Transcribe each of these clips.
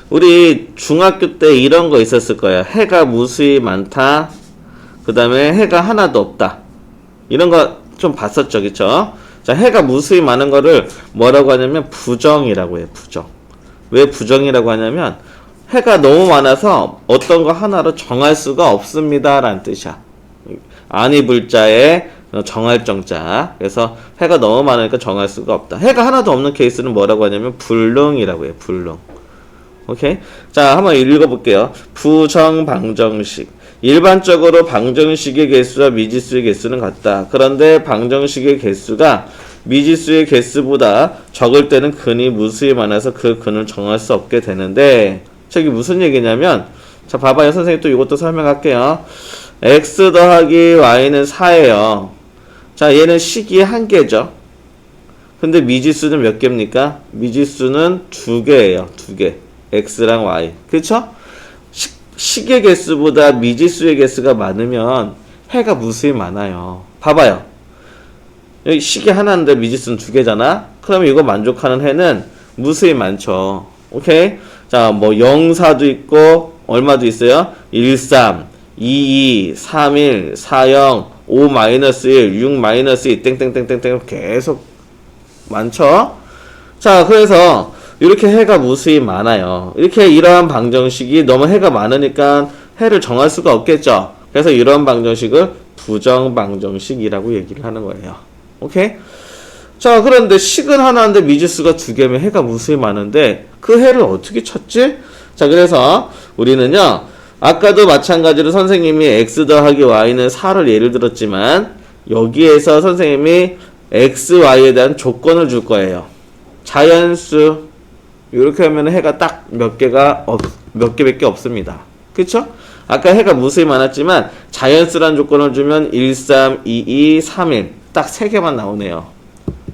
우리 중학교 때 이런 거 있었을 거예요. 해가 무수히 많다. 그 다음에 해가 하나도 없다. 이런 거 좀 봤었죠. 그쵸? 자, 해가 무수히 많은 거를 뭐라고 하냐면 부정이라고 해요. 부정. 왜 부정이라고 하냐면 해가 너무 많아서 어떤 거 하나로 정할 수가 없습니다. 라는 뜻이야. 아니 불자에 정할 정자. 그래서 해가 너무 많으니까 정할 수가 없다. 해가 하나도 없는 케이스는 뭐라고 하냐면 불능이라고 해요. 불능. 오케이? 자, 한번 읽어볼게요. 부정방정식. 일반적으로 방정식의 개수와 미지수의 개수는 같다. 그런데 방정식의 개수가 미지수의 개수보다 적을 때는 근이 무수히 많아서 그 근을 정할 수 없게 되는데, 저기 무슨 얘기냐면, 자, 봐봐요. 선생님 또 이것도 설명할게요. x 더하기 y는 4예요. 자, 얘는 식이 한 개죠. 근데 미지수는 몇 개입니까? 미지수는 2개예요. 2개. x랑 y. 그쵸? 식의 개수보다 미지수의 개수가 많으면 해가 무수히 많아요. 봐봐요. 여기 식이 하나인데 미지수는 2개잖아? 그러면 이거 만족하는 해는 무수히 많죠. 오케이? 자, 뭐 0, 4도 있고 얼마도 있어요? 1, 3, 2, 2, 3, 1, 4, 0, 5, 마이너스 1, 6, 마이너스 2, 땡땡땡땡땡 계속 많죠? 자, 그래서 이렇게 해가 무수히 많아요. 이렇게 이러한 방정식이 너무 해가 많으니까 해를 정할 수가 없겠죠. 그래서 이런 방정식을 부정방정식이라고 얘기를 하는 거예요. 오케이? 자, 그런데 식은 하나인데 미지수가 2개면 해가 무수히 많은데 그 해를 어떻게 찾지? 자, 그래서 우리는요, 아까도 마찬가지로 선생님이 x 더하기 y는 4를 예를 들었지만 여기에서 선생님이 x, y에 대한 조건을 줄 거예요. 자연수. 이렇게 하면 해가 딱 몇 개밖에 없습니다. 그쵸? 아까 해가 무수히 많았지만 자연수란 조건을 주면 1, 3, 2, 2, 3, 1 딱 3개만 나오네요.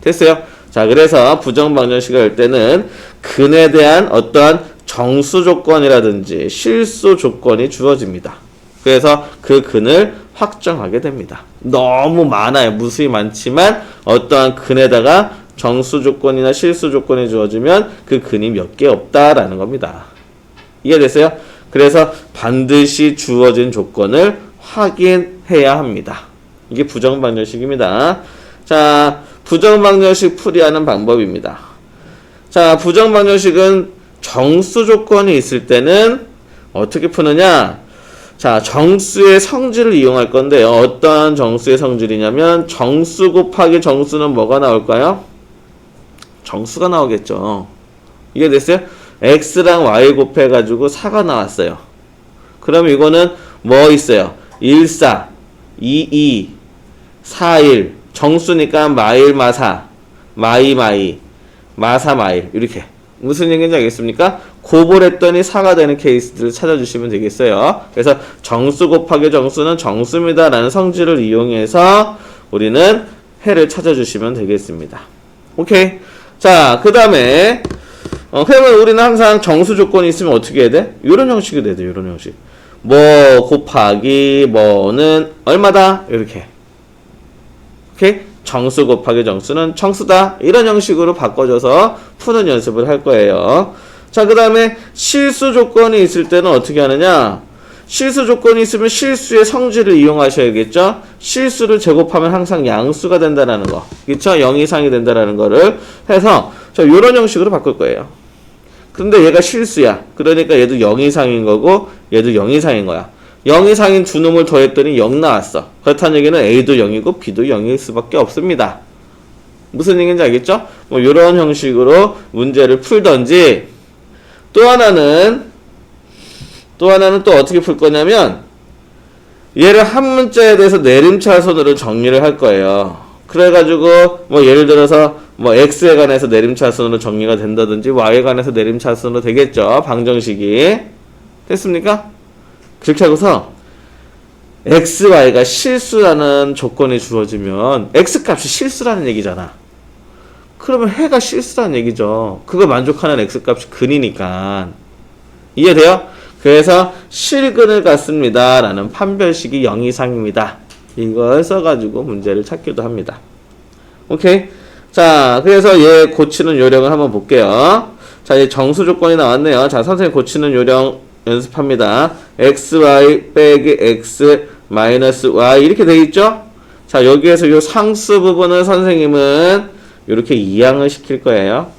됐어요? 자, 그래서 부정방정식을 할 때는 근에 대한 어떠한 정수 조건이라든지 실수 조건이 주어집니다. 그래서 그 근을 확정하게 됩니다. 너무 많아요. 무수히 많지만 어떠한 근에다가 정수 조건이나 실수 조건이 주어지면 그 근이 몇 개 없다라는 겁니다. 이해됐어요? 그래서 반드시 주어진 조건을 확인해야 합니다. 이게 부정방정식입니다. 자, 부정방정식 풀이하는 방법입니다. 자, 부정방정식은 정수 조건이 있을 때는 어떻게 푸느냐? 자, 정수의 성질을 이용할 건데요. 어떠한 정수의 성질이냐면 정수 곱하기 정수는 뭐가 나올까요? 정수가 나오겠죠. 이해됐어요? x랑 y 곱해가지고 4가 나왔어요. 그럼 이거는 뭐 있어요? 1, 4, 2, 2, 4, 1. 정수니까 마일, 마사, 마이, 마이, 마사, 마일. 이렇게. 무슨 얘기인지 알겠습니까? 곱을 했더니 4가 되는 케이스들을 찾아주시면 되겠어요. 그래서 정수 곱하기 정수는 정수입니다. 라는 성질을 이용해서 우리는 해를 찾아주시면 되겠습니다. 오케이. 자, 그 다음에 그러면 우리는 항상 정수 조건이 있으면 어떻게 해야 돼? 이런 형식이 돼야 돼. 이런 형식. 뭐 곱하기 뭐는 얼마다? 이렇게. 오케이? 정수 곱하기 정수는 정수다. 이런 형식으로 바꿔줘서 푸는 연습을 할 거예요. 자, 그 다음에 실수 조건이 있을 때는 어떻게 하느냐? 실수 조건이 있으면 실수의 성질을 이용하셔야겠죠? 실수를 제곱하면 항상 양수가 된다라는 거. 그쵸? 0 이상이 된다라는 거를 해서, 자, 요런 형식으로 바꿀 거예요. 근데 얘가 실수야. 그러니까 얘도 0 이상인 거고, 얘도 0 이상인 거야. 0 이상인 두 놈을 더했더니 0 나왔어. 그렇다는 얘기는 A도 0이고 B도 0일 수밖에 없습니다. 무슨 얘기인지 알겠죠? 뭐, 요런 형식으로 문제를 풀던지, 또 하나는 또 어떻게 풀 거냐면 얘를 한 문자에 대해서 내림차순으로 정리를 할 거예요. 그래가지고 뭐 예를 들어서 뭐 x에 관해서 내림차순으로 정리가 된다든지 y에 관해서 내림차순으로 되겠죠. 방정식이. 됐습니까? 그렇게 하고서 x, y가 실수라는 조건이 주어지면 x값이 실수라는 얘기잖아. 그러면 해가 실수라는 얘기죠. 그거 만족하는 x값이 근이니까. 이해돼요? 그래서 실근을 갖습니다. 라는 판별식이 0 이상입니다. 이걸 써가지고 문제를 찾기도 합니다. 오케이? 자, 그래서 얘 고치는 요령을 한번 볼게요. 자, 이제 정수 조건이 나왔네요. 자, 선생님 고치는 요령 연습합니다. xy 빼기 x 마이너스 y 이렇게 돼 있죠? 자, 여기에서 요 상수 부분을 선생님은 이렇게 이항을 시킬 거예요.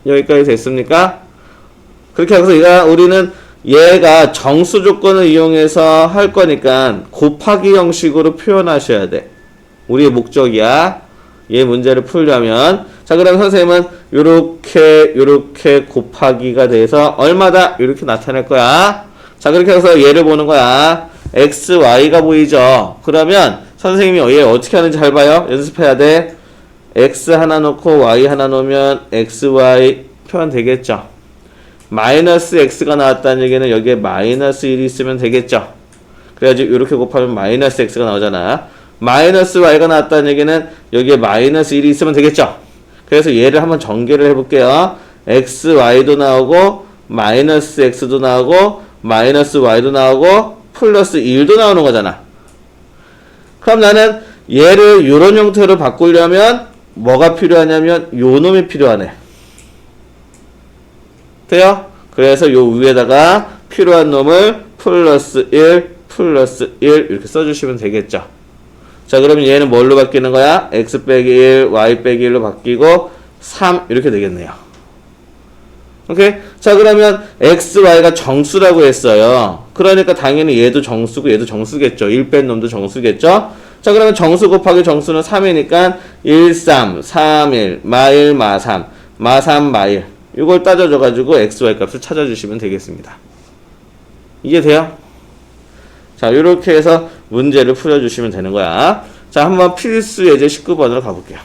여기까지 됐습니까? 그렇게 해서 우리는 얘가 정수 조건을 이용해서 할 거니까 곱하기 형식으로 표현하셔야 돼. 우리의 목적이야. 얘 문제를 풀려면. 자, 그럼 선생님은 요렇게 곱하기가 돼서 얼마다? 이렇게 나타낼 거야. 자, 그렇게 해서 얘를 보는 거야. x, y가 보이죠? 그러면 선생님이 얘 어떻게 하는지 잘 봐요. 연습해야 돼. x 하나 놓고 y 하나 놓으면 x, y 표현 되겠죠? 마이너스 x가 나왔다는 얘기는 여기에 마이너스 1이 있으면 되겠죠? 그래가지고 이렇게 곱하면 마이너스 x가 나오잖아. 마이너스 y가 나왔다는 얘기는 여기에 마이너스 1이 있으면 되겠죠? 그래서 얘를 한번 전개를 해볼게요. x, y도 나오고 마이너스 x도 나오고 마이너스 y도 나오고 플러스 1도 나오는 거잖아. 그럼 나는 얘를 이런 형태로 바꾸려면 뭐가 필요하냐면 요 놈이 필요하네. 돼요? 그래서 요 위에다가 필요한 놈을 플러스 1 이렇게 써주시면 되겠죠. 자, 그러면 얘는 뭘로 바뀌는 거야? x 빼기 1, y 빼기 1로 바뀌고 3 이렇게 되겠네요. 오케이? 자, 그러면 x, y가 정수라고 했어요. 그러니까 당연히 얘도 정수고 얘도 정수겠죠. 1 뺀 놈도 정수겠죠. 자, 그러면 정수 곱하기 정수는 3이니까 1, 3, 3, 1, 마 1, 마 3, 마 3, 마 1 이걸 따져줘가지고 x, y 값을 찾아주시면 되겠습니다. 이해돼요? 자, 이렇게 해서 문제를 풀어주시면 되는 거야. 자, 한번 필수 예제 19번으로 가볼게요.